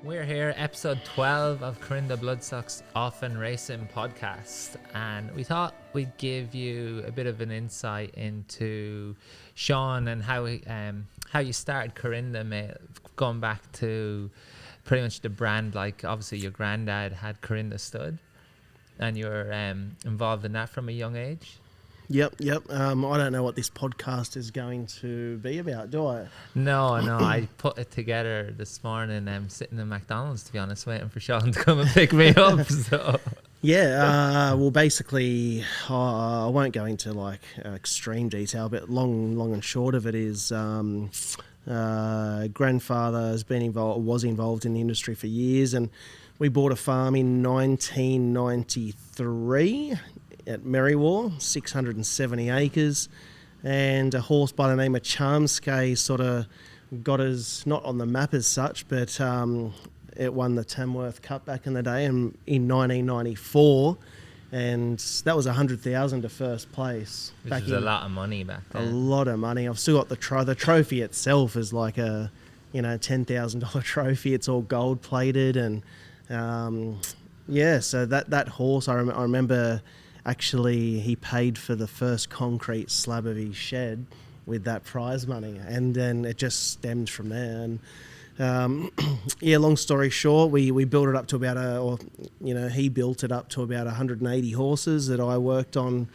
We're here, episode 12 of Kurrinda Bloodstock's Often Racing podcast, and we thought we'd give you a bit of an insight into Sean and how you started Kurrinda, mate, going back to pretty much the brand. Like, obviously your granddad had Kurrinda stud, and you were involved in that from a young age. Yep. I don't know what this podcast is going to be about, do I? No, I put it together this morning. I'm sitting in McDonald's, to be honest, waiting for Sean to come and pick me up. So Yeah, well, basically, I won't go into like extreme detail, but long and short of it is, grandfather was involved in the industry for years, and we bought a farm in 1993 at Merriwar, 670 acres, and a horse by the name of Charmskay sort of got us not on the map as such, but it won the Tamworth Cup back in the day in 1994, and that was 100,000 to first place. Which was a lot of money back then. A lot of money. I've still got the trophy itself is like a $10,000 trophy. It's all gold plated, and so that horse I remember. Actually, he paid for the first concrete slab of his shed with that prize money, and then it just stemmed from there. And long story short, we built it up to about he built it up to about 180 horses that I worked on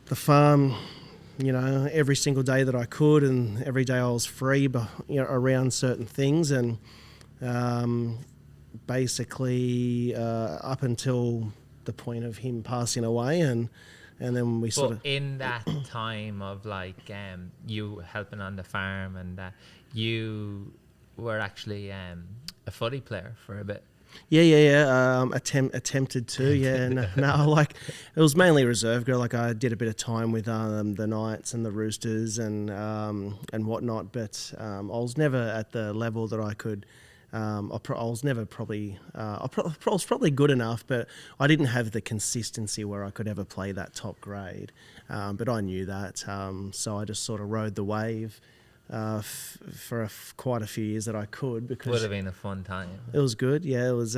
the farm, every single day that I could, and every day I was free, but around certain things, and basically up until the point of him passing away, and then we sort of in that time of like you helping on the farm, and you were actually a footy player for a bit. Attempted to, like it was mainly reserve girl. Like I did a bit of time with the Knights and the Roosters and whatnot, but I was never at the level that I could. I was probably good enough, but I didn't have the consistency where I could ever play that top grade. But I knew that, so I just sort of rode the wave for quite a few years that I could. Because would have been a fun time. It was good, yeah. It was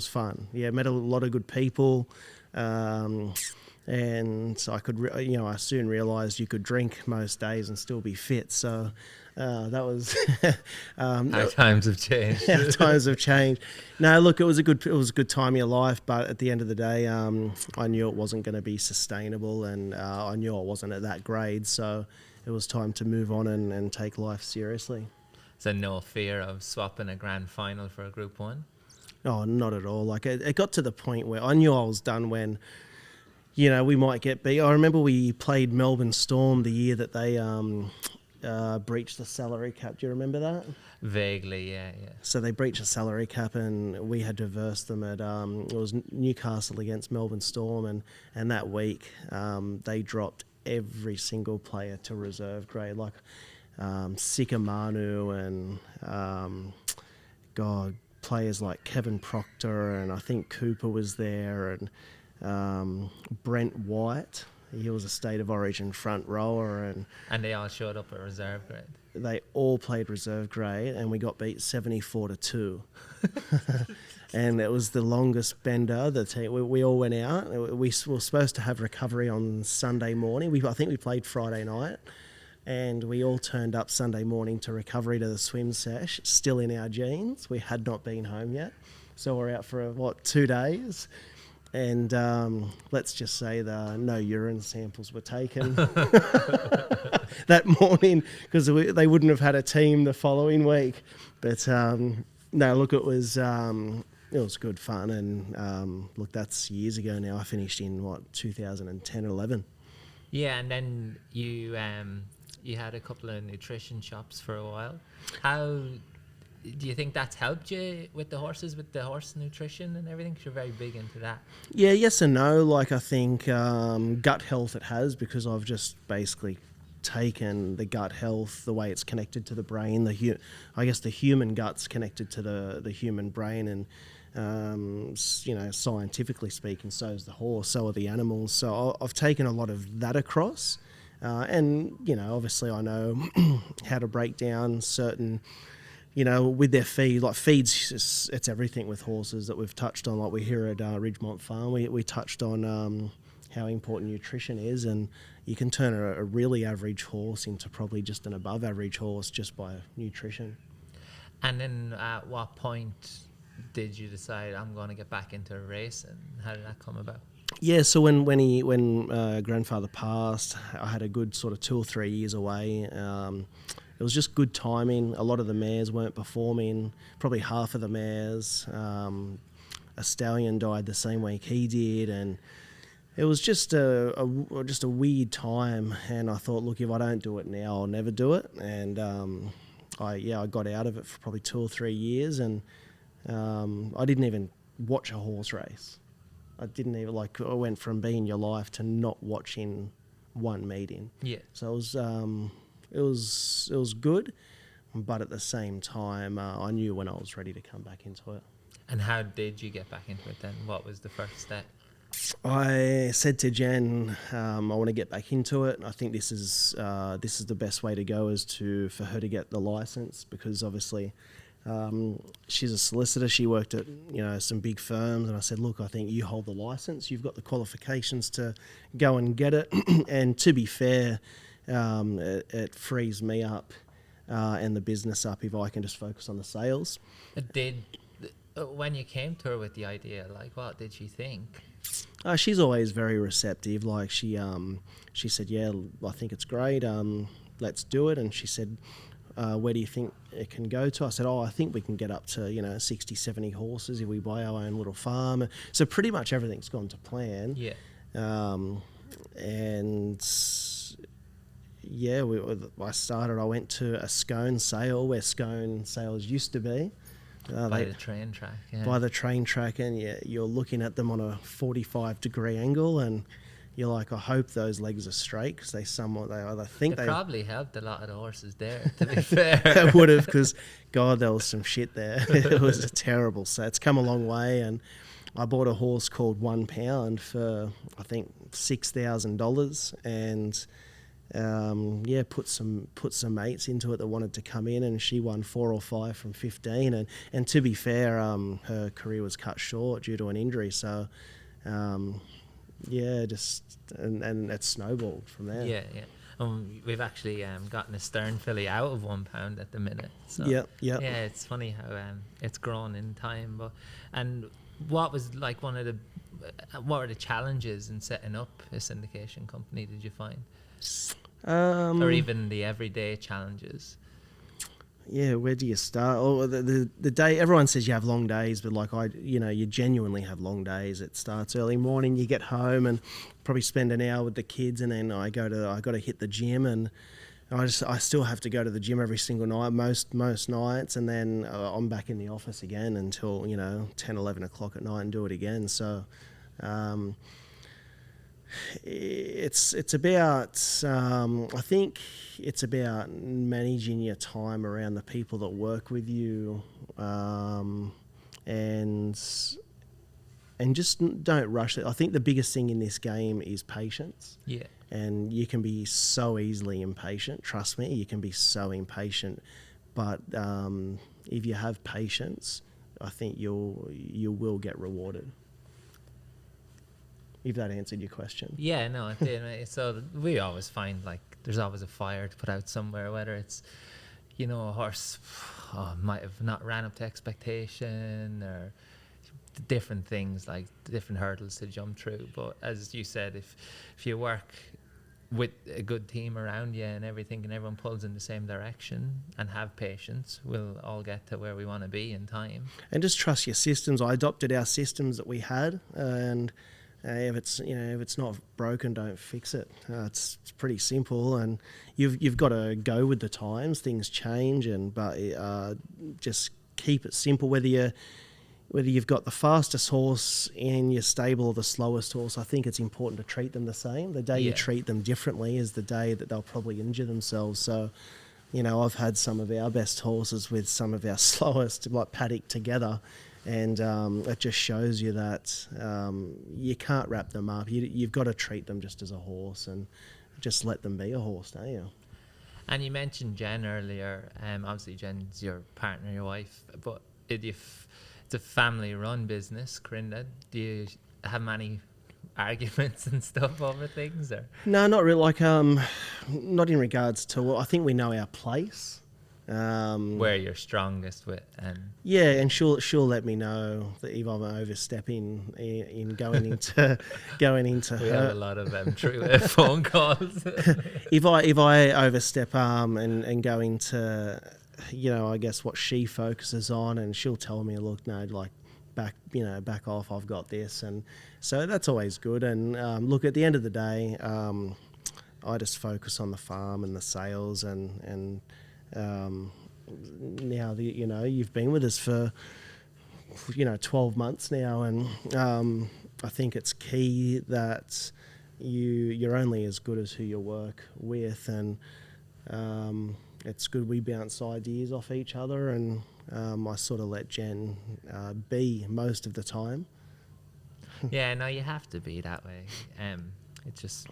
fun. Yeah, met a lot of good people. And I could, I soon realised you could drink most days and still be fit. So that was how times have changed. How times have changed. No, look, it was a good time of your life, but at the end of the day, I knew it wasn't going to be sustainable, and I knew I wasn't at that grade. So it was time to move on and take life seriously. So no fear of swapping a grand final for a Group 1? Oh, not at all. Like it got to the point where I knew I was done when. We might get beat. I remember we played Melbourne Storm the year that they breached the salary cap. Do you remember that? Vaguely, yeah. So they breached the salary cap, and we had to verse them at it was Newcastle against Melbourne Storm, and that week they dropped every single player to reserve grade, like Sika Manu and players like Kevin Proctor, and I think Cooper was there, and Brent White. He was a State of Origin front rower, and they all showed up at reserve grade. They all played reserve grade, and we got beat 74-2. And it was the longest bender. The team, we all went out. We were supposed to have recovery on Sunday morning. I think we played Friday night, and we all turned up Sunday morning to recovery to the swim sesh, still in our jeans. We had not been home yet, so we're out for 2 days. And let's just say no urine samples were taken that morning, because they wouldn't have had a team the following week. But no, look, it was good fun. And look, that's years ago now. I finished in 2010-11. Yeah, and then you had a couple of nutrition shops for a while. How do you think that's helped you with the horses, with the horse nutrition and everything? 'Cause you're very big into that. Yeah, yes and no. Like I think gut health it has, because I've just basically taken the gut health, the way it's connected to the brain. I guess the human gut's connected to the human brain, and scientifically speaking, so is the horse, so are the animals. So I've taken a lot of that across, and obviously I know how to break down certain with their feed, like feeds, it's everything with horses that we've touched on. Like we here at Ridgemont Farm, we touched on how important nutrition is, and you can turn a really average horse into probably just an above average horse just by nutrition. And then at what point did you decide I'm going to get back into racing? How did that come about? Yeah, so when grandfather passed, I had a good sort of 2 or 3 years away. It was just good timing. A lot of the mares weren't performing, probably half of the mares. A stallion died the same week he did, and it was just a weird time. And I thought, look, if I don't do it now, I'll never do it. And I got out of it for probably 2 or 3 years, and I didn't even watch a horse race. I didn't even I went from being your life to not watching one meeting. Yeah. So it was good, but at the same time, I knew when I was ready to come back into it. And how did you get back into it then? What was the first step? I said to Jen, I want to get back into it. I think this is the best way to go, for her to get the license, because obviously she's a solicitor. She worked at some big firms, and I said, look, I think you hold the license. You've got the qualifications to go and get it. And to be fair, it frees me up and the business up if I can just focus on the sales. When you came to her with the idea, what did she think? She's always very receptive. she said, yeah, I think it's great. Let's do it. And she said, where do you think it can go to? I said, I think we can get up to 60, 70 horses if we buy our own little farm. So pretty much everything's gone to plan. Yeah. I went to a scone sale where scone sales used to be. By the train track. Yeah. By the train track, and you're looking at them on a 45-degree angle, and you're like, I hope those legs are straight, because they probably helped a lot of the horses there, to be fair. They would have, because God, there was some shit there. It was terrible. So it's come a long way, and I bought a horse called 1 Pound for I think $6,000, and put some mates into it that wanted to come in, and she won 4 or 5 from 15, and to be fair, her career was cut short due to an injury. So and it snowballed from there. Yeah. We've actually gotten a stern filly out of 1 Pound at the minute. So yeah, it's funny how it's grown in time. And what was what were the challenges in setting up a syndication company, did you find? Or even the everyday challenges? Yeah, where do you start? Oh, the day, everyone says you have long days, but you genuinely have long days. It starts early morning, you get home and probably spend an hour with the kids, and then I got to hit the gym, and I still have to go to the gym every single night, most nights, and then I'm back in the office again until 10, 11 o'clock at night and do it again. So it's about I think it's about managing your time around the people that work with you, and just don't rush it. I think the biggest thing in this game is patience. Yeah. And you can be so easily impatient. Trust me, you can be so impatient. But if you have patience, I think you will get rewarded. If that answered your question. Yeah, no, it did. So we always find there's always a fire to put out somewhere, whether it's a horse might have not ran up to expectation, or different things, like different hurdles to jump through. But as you said, if you work with a good team around you and everything, and everyone pulls in the same direction and have patience, we'll all get to where we want to be in time. And just trust your systems. I adopted our systems that we had, and if it's not broken, don't fix it. It's pretty simple, and you've got to go with the times. Things change, but just keep it simple. Whether you've got the fastest horse in your stable or the slowest horse, I think it's important to treat them the same. The day you treat them differently is the day that they'll probably injure themselves. So, I've had some of our best horses with some of our slowest, like paddock together, and it just shows you that you can't wrap them up. You've got to treat them just as a horse and just let them be a horse, don't you? And you mentioned Jen earlier. Obviously Jen's your partner, your wife, but it's a family-run business, Kurrinda. Do you have many arguments and stuff over things, or? No, not really. Like, not in regards to. Well, I think we know our place. Where you're strongest with, and Yeah, and she'll let me know that if I'm overstepping in going into we have a her. lot of true phone calls. If I overstep and go into, I guess what she focuses on, and she'll tell me, look, no, like back off, I've got this, and so that's always good. And look, at the end of the day, I just focus on the farm and the sales, and now you've been with us for 12 months now, and I think it's key that you're only as good as who you work with, and it's good we bounce ideas off each other, and I sort of let Jen be most of the time. Yeah, no, you have to be that way. It's just,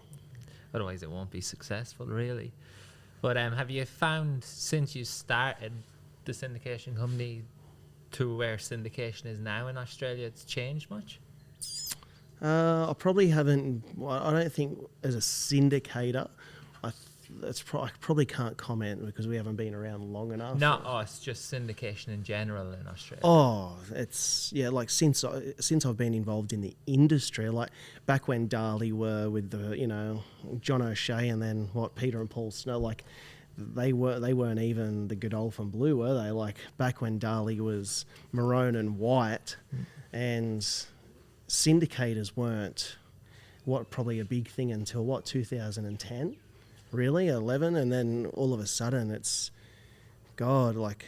otherwise it won't be successful, really. But have you found, since you started the syndication company to where syndication is now in Australia, it's changed much? I probably haven't. I don't think as a syndicator, I probably can't comment because we haven't been around long enough. No, it's just syndication in general in Australia. Oh, it's like since I've been involved in the industry, like back when Darley were with the John O'Shea, and then Peter and Paul Snow, like they weren't even the Godolphin Blue, were they? Like back when Darley was maroon and white, and syndicators weren't probably a big thing until 2010. Really, 11, and then all of a sudden it's, God, like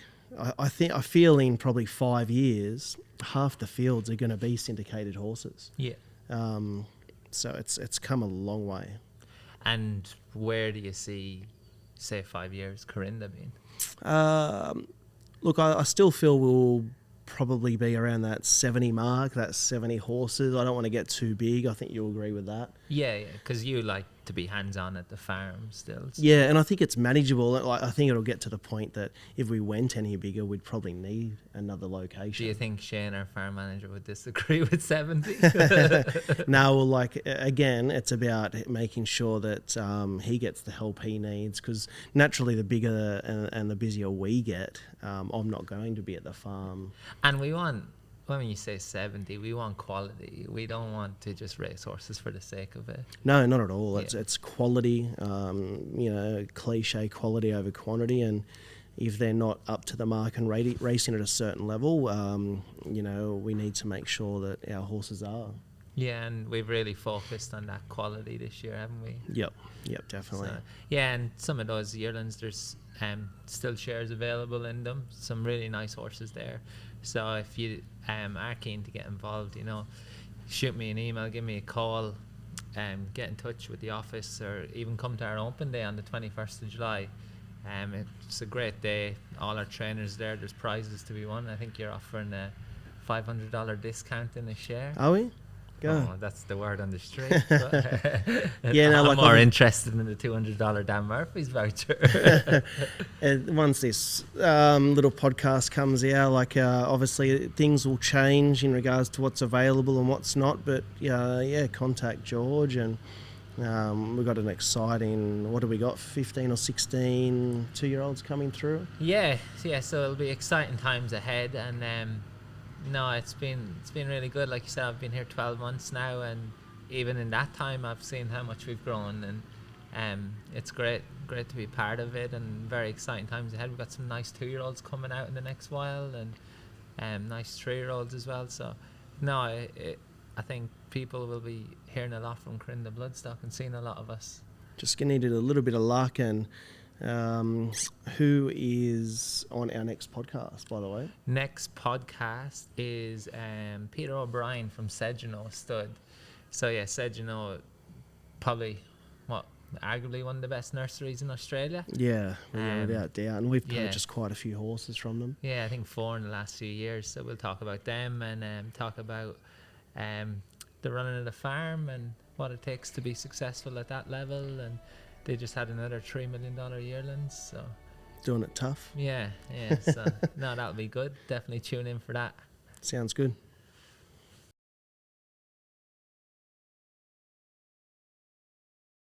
I feel in probably 5 years, half the fields are going to be syndicated horses. Yeah. So it's come a long way. And where do you see, say, 5 years, Kurrinda being? Look, I still feel we'll probably be around that 70 mark, that 70 horses. I don't want to get too big. I think you'll agree with that. Yeah, because you like to be hands-on at the farm still. So. Yeah, and I think it's manageable. Like, I think it'll get to the point that if we went any bigger, we'd probably need another location. Do you think Shane, our farm manager, would disagree with 70? No, well, like, again, it's about making sure that he gets the help he needs, because naturally the bigger and the busier we get, I'm not going to be at the farm. And we want, when you say 70, we want quality. We don't want to just race horses for the sake of it. No, not at all. Yeah. It's quality, cliche quality over quantity, and if they're not up to the mark and racing at a certain level, we need to make sure that our horses are. Yeah, and we've really focused on that quality this year, haven't we? Yep, definitely. So, yeah, and some of those yearlings, there's still shares available in them. Some really nice horses there. So if you are keen to get involved, shoot me an email, give me a call, get in touch with the office, or even come to our open day on the 21st of July. It's a great day. All our trainers there. There's prizes to be won. I think you're offering a $500 discount in a share. Are we? Go. Oh, that's the word on the street. Yeah, no, I'm more interested in the $200 Dan Murphy's voucher. And once this little podcast comes out, obviously things will change in regards to what's available and what's not. But contact George, and we've got an exciting. What do we got? 15 or 16 2-year-olds coming through. Yeah. So it'll be exciting times ahead, and. No, it's been really good. Like you said, I've been here 12 months now, and even in that time, I've seen how much we've grown, and it's great to be part of it, and very exciting times ahead. We've got some nice 2-year-olds coming out in the next while, and nice 3-year-olds as well. So, no, I think people will be hearing a lot from Kurrinda Bloodstock and seeing a lot of us. Just needed a little bit of luck, and who is on our next podcast, by the way? Next podcast is Peter O'Brien from Sedgeno Stud. So yeah, Sedgeno, probably arguably one of the best nurseries in Australia. Yeah, without doubt, and we've purchased quite a few horses from them. Yeah, I think 4 in the last few years. So we'll talk about them, and talk about the running of the farm and what it takes to be successful at that level, and they just had another $3 million yearling. So Doing it tough. yeah. So no, that would be good. Definitely tune in for that. Sounds good.